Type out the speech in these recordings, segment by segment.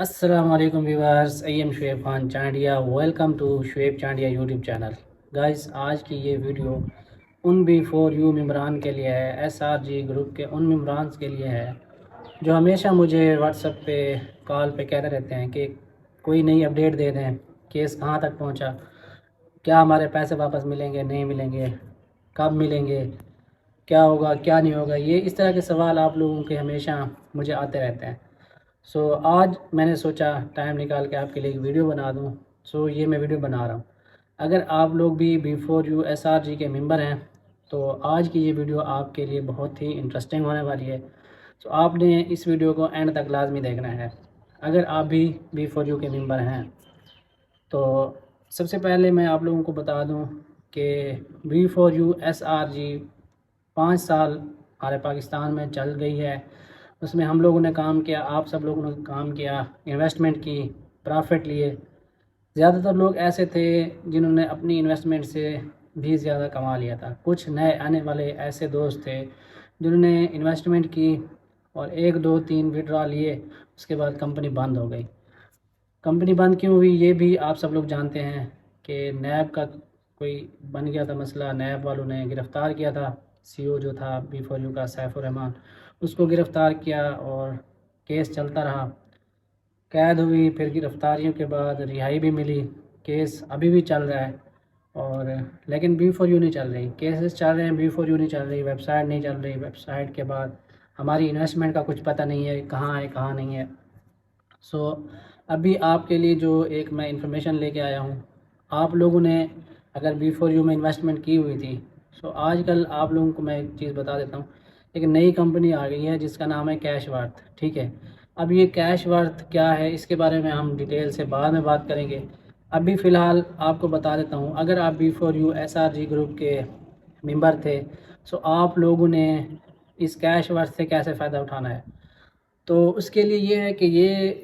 السلام علیکم viewers, I'm Shoaib Khan Chandia, welcome to Shoaib Chandia YouTube channel. Guys, آج کی یہ ویڈیو ان B4U ممبران کے لیے ہے، SRG گروپ کے ان ممبران کے لیے ہے جو ہمیشہ مجھے واٹس ایپ پہ کال پہ کہتے رہتے ہیں کہ کوئی نئی اپڈیٹ دے دیں، کیس کہاں تک پہنچا، کیا ہمارے پیسے واپس ملیں گے نہیں ملیں گے، کب ملیں گے، کیا ہوگا کیا نہیں ہوگا۔ یہ اس طرح کے سوال آپ لوگوں کے ہمیشہ مجھے آتے رہتے ہیں۔ آج میں نے سوچا ٹائم نکال کے آپ کے لیے ایک ویڈیو بنا دوں۔ یہ میں ویڈیو بنا رہا ہوں۔ اگر آپ لوگ بھی B4U SRG کے ممبر ہیں تو آج کی یہ ویڈیو آپ کے لیے بہت ہی انٹرسٹنگ ہونے والی ہے۔ آپ نے اس ویڈیو کو اینڈ تک لازمی دیکھنا ہے اگر آپ بھی B4U کے ممبر ہیں۔ تو سب سے پہلے میں آپ لوگوں کو بتا دوں کہ B4U SRG 5 سال ہمارے پاکستان میں چل گئی ہے۔ اس میں ہم لوگوں نے کام کیا، آپ سب لوگوں نے کام کیا، انویسٹمنٹ کی، پرافٹ لیے۔ زیادہ تر لوگ ایسے تھے جنہوں نے اپنی انویسٹمنٹ سے بھی زیادہ کما لیا تھا۔ کچھ نئے آنے والے ایسے دوست تھے جنہوں نے انویسٹمنٹ کی اور 1 2 3 وڈرا لیے، اس کے بعد کمپنی بند ہو گئی۔ کمپنی بند کیوں ہوئی یہ بھی آپ سب لوگ جانتے ہیں کہ نیب کا کوئی بن گیا تھا مسئلہ، نیب والوں نے گرفتار کیا تھا CEO جو تھا B4U کا، سیف الرحمان، اس کو گرفتار کیا اور کیس چلتا رہا، قید ہوئی، پھر گرفتاریوں کے بعد رہائی بھی ملی، کیس ابھی بھی چل رہا ہے۔ اور لیکن B4U نہیں چل رہی، کیسز چل رہے ہیں، B4U نہیں چل رہی، ویب سائٹ نہیں چل رہی، ویب سائٹ کے بعد ہماری انویسٹمنٹ کا کچھ پتہ نہیں ہے کہاں ہے کہاں نہیں ہے۔ ابھی آپ کے لیے جو ایک میں انفارمیشن لے کے آیا ہوں، آپ لوگوں نے اگر B4U میں انویسٹمنٹ کی ہوئی تھی آج کل آپ لوگوں کو میں ایک چیز بتا دیتا ہوں، ایک نئی کمپنی آ گئی ہے جس کا نام ہے کیش ورتھ، ٹھیک ہے۔ اب یہ کیش ورتھ کیا ہے اس کے بارے میں ہم ڈیٹیل سے بعد میں بات کریں گے۔ ابھی فی الحال آپ کو بتا دیتا ہوں، اگر آپ B4U SRG گروپ کے ممبر تھے آپ لوگوں نے اس کیش ورتھ سے کیسے فائدہ اٹھانا ہے۔ تو اس کے لیے یہ ہے کہ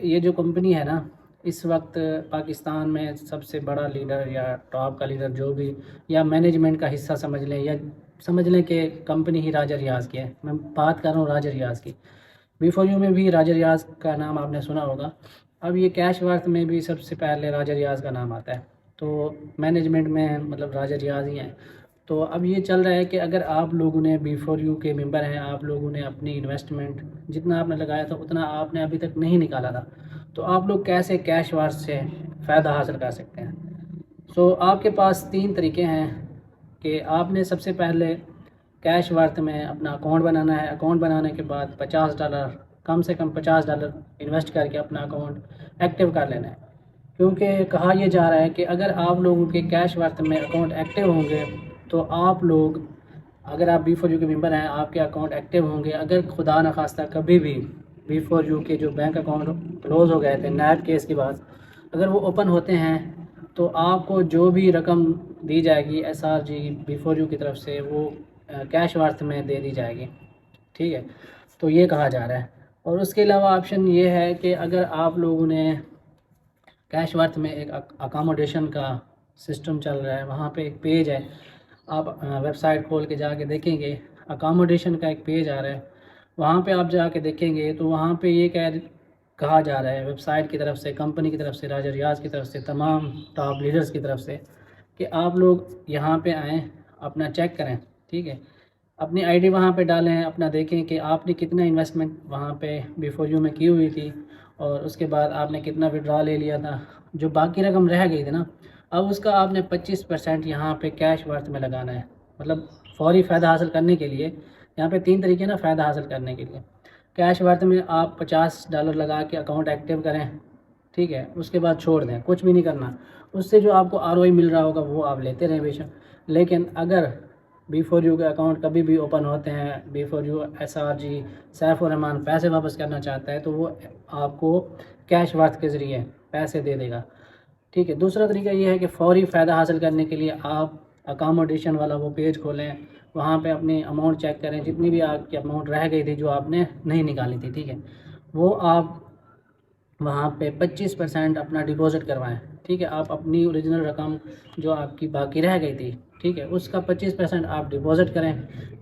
یہ جو کمپنی ہے نا، اس وقت پاکستان میں سب سے بڑا لیڈر یا ٹاپ کا لیڈر جو بھی، یا مینجمنٹ کا حصہ سمجھ لیں، یا سمجھ لیں کہ کمپنی ہی راجہ ریاض کی ہے۔ میں بات کر رہا ہوں راجہ ریاض کی۔ B4U میں بھی راجہ ریاض کا نام آپ نے سنا ہوگا۔ اب یہ کیش ورتھ میں بھی سب سے پہلے راجہ ریاض کا نام آتا ہے، تو مینجمنٹ میں مطلب راجہ ریاض ہی ہیں۔ تو اب یہ چل رہا ہے کہ اگر آپ لوگوں نے B4U کے ممبر ہیں، آپ لوگوں نے اپنی انویسٹمنٹ جتنا آپ نے لگایا تھا اتنا آپ نے ابھی تک نہیں نکالا تھا، تو آپ لوگ کیسے کیش ورتھ سے فائدہ حاصل کر سکتے ہیں۔ آپ کے پاس 3 طریقے ہیں کہ آپ نے سب سے پہلے کیش ورتھ میں اپنا اکاؤنٹ بنانا ہے۔ اکاؤنٹ بنانے کے بعد $50، کم سے کم $50 انویسٹ کر کے اپنا اکاؤنٹ ایکٹیو کر لینا ہے، کیونکہ کہا یہ جا رہا ہے کہ اگر آپ لوگوں کے کیش ورتھ میں اکاؤنٹ ایکٹیو ہوں گے تو آپ لوگ، اگر آپ B4U کے ممبر ہیں، آپ کے اکاؤنٹ ایکٹیو ہوں گے، اگر خدا نخواستہ کبھی بھی B4U کے جو بینک اکاؤنٹ کلوز ہو گئے تھے نیب کیس کے بعد، اگر وہ اوپن ہوتے ہیں تو آپ کو جو بھی رقم دی جائے گی SRG B4U کی طرف سے وہ کیش ورتھ میں دے دی جائے گی، ٹھیک ہے۔ تو یہ کہا جا رہا ہے۔ اور اس کے علاوہ آپشن یہ ہے کہ اگر آپ لوگوں نے کیش ورتھ میں ایک اکاموڈیشن کا سسٹم چل رہا ہے، وہاں پہ ایک پیج ہے، آپ ویب سائٹ کھول کے جا کے دیکھیں گے، اکاموڈیشن کا ایک پیج آ رہا ہے، وہاں پہ آپ جا کے دیکھیں گے تو وہاں پہ یہ کہا جا رہا ہے ویب سائٹ کی طرف سے، کمپنی کی طرف سے، راجہ ریاض کی طرف سے، تمام ٹاپ لیڈرز کی طرف سے کہ آپ لوگ یہاں پہ آئیں، اپنا چیک کریں، ٹھیک ہے، اپنی ID وہاں پہ ڈالیں، اپنا دیکھیں کہ آپ نے کتنا انویسٹمنٹ وہاں پہ B4U میں کی ہوئی تھی اور اس کے بعد آپ نے کتنا وڈرا لے لیا تھا، جو باقی رقم رہ گئی تھی نا، اب اس کا آپ نے 25% یہاں پہ کیش ورتھ میں لگانا ہے۔ مطلب فوری فائدہ حاصل کرنے کے لیے یہاں پہ 3 طریقے نا فائدہ حاصل کرنے کے لیے۔ کیش ورتھ میں آپ $50 لگا کے اکاؤنٹ ایکٹیو کریں، ٹھیک ہے، اس کے بعد چھوڑ دیں، کچھ بھی نہیں کرنا، اس سے جو آپ کو ROI مل رہا ہوگا وہ آپ لیتے رہیں بے شک۔ لیکن اگر B4U کے اکاؤنٹ کبھی بھی اوپن ہوتے ہیں، B4U SRG سیف الرحمان پیسے واپس کرنا چاہتا ہے تو وہ آپ کو کیش ورتھ کے ذریعے پیسے دے دے گا، ٹھیک ہے۔ دوسرا طریقہ یہ ہے کہ فوری فائدہ حاصل کرنے کے لیے آپ اکاموڈیشن والا وہ پیج کھولیں، وہاں پہ اپنی اماؤنٹ چیک کریں، جتنی بھی آپ کی اماؤنٹ رہ گئی تھی جو آپ نے نہیں نکالی تھی، ٹھیک ہے، وہ آپ وہاں پہ 25% اپنا ڈپازٹ کروائیں، ٹھیک ہے۔ آپ اپنی اوریجنل رقم جو آپ کی باقی رہ گئی تھی، ٹھیک ہے، اس کا 25% آپ ڈپازٹ کریں۔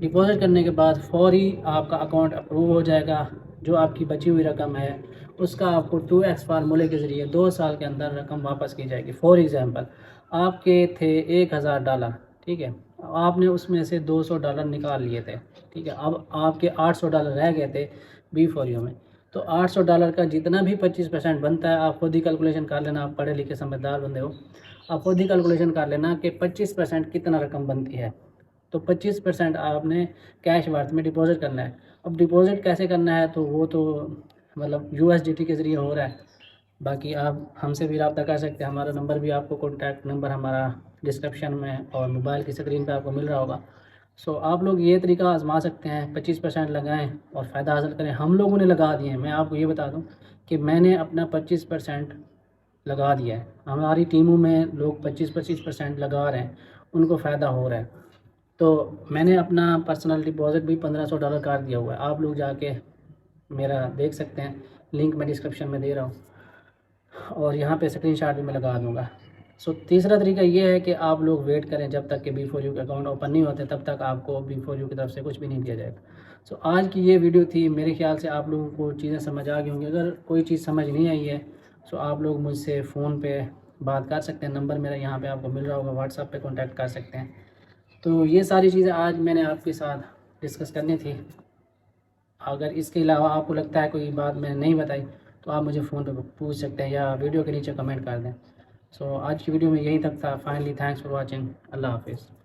ڈپازٹ کرنے کے بعد فوری آپ کا اکاؤنٹ اپروو ہو جائے گا، جو آپ کی بچی ہوئی رقم ہے اس کا آپ کو 2x فارمولے کے ذریعے 2 سال کے اندر رقم واپس کی جائے گی۔ فور ایگزامپل آپ کے تھے $1000، ٹھیک ہے، آپ نے اس میں سے $200 نکال لیے تھے، ٹھیک ہے، اب آپ کے $800 رہ گئے تھے B4U میں، تو $800 کا جتنا بھی 25% بنتا ہے آپ خود ہی کیلکولیشن کر لینا، آپ پڑھے لکھے سمجھدار بندے ہو، آپ خود ہی کیلکولیشن کر لینا کہ 25% کتنا رقم بنتی ہے۔ تو 25% آپ نے کیش ورتھ میں ڈپازٹ کرنا ہے۔ اب ڈپازٹ کیسے کرنا ہے تو وہ تو مطلب USDT کے ذریعے ہو رہا ہے، باقی آپ ہم سے بھی رابطہ کر سکتے ہیں، ہمارا نمبر بھی آپ کو کانٹیکٹ نمبر ہمارا ڈسکرپشن میں اور موبائل کی اسکرین پہ آپ کو مل رہا ہوگا۔ سو آپ لوگ یہ طریقہ آزما سکتے ہیں، 25% لگائیں اور فائدہ حاصل کریں۔ ہم لوگوں نے لگا دیے ہیں، میں آپ کو یہ بتا دوں کہ میں نے اپنا 25% لگا دیا ہے، ہماری ٹیموں میں لوگ 25% لگا رہے ہیں، ان کو فائدہ ہو رہا ہے۔ تو میں نے اپنا پرسنل ڈپازٹ بھی $1500 کر دیا ہوا ہے، آپ لوگ جا کے میرا دیکھ سکتے ہیں، لنک میں ڈسکرپشن میں دے رہا ہوں اور یہاں پہ اسکرین شاٹ بھی میں لگا دوں گا۔ سو تیسرا طریقہ یہ ہے کہ آپ لوگ ویٹ کریں جب تک کہ B4U کے اکاؤنٹ اوپن نہیں ہوتے، تب تک آپ کو B4U کی طرف سے کچھ بھی نہیں دیا جائے گا۔ سو آج کی یہ ویڈیو تھی، میرے خیال سے آپ لوگوں کو چیزیں سمجھ آ گئی ہوں گی۔ اگر کوئی چیز سمجھ نہیں آئی ہے سو آپ لوگ مجھ سے فون پہ بات کر سکتے ہیں، نمبر میرا یہاں پہ آپ کو مل رہا ہوگا، واٹس ایپ پہ کانٹیکٹ کر سکتے ہیں۔ تو یہ ساری چیزیں آج میں نے آپ کے ساتھ ڈسکس کرنی تھی۔ اگر اس کے علاوہ آپ کو لگتا ہے کوئی بات میں نے نہیں بتائی تو آپ مجھے فون پہ پوچھ سکتے ہیں یا ویڈیو کے نیچے کمنٹ کر دیں۔ سو آج کی ویڈیو میں یہی تک تھا۔ Finally thanks for watching. اللہ حافظ۔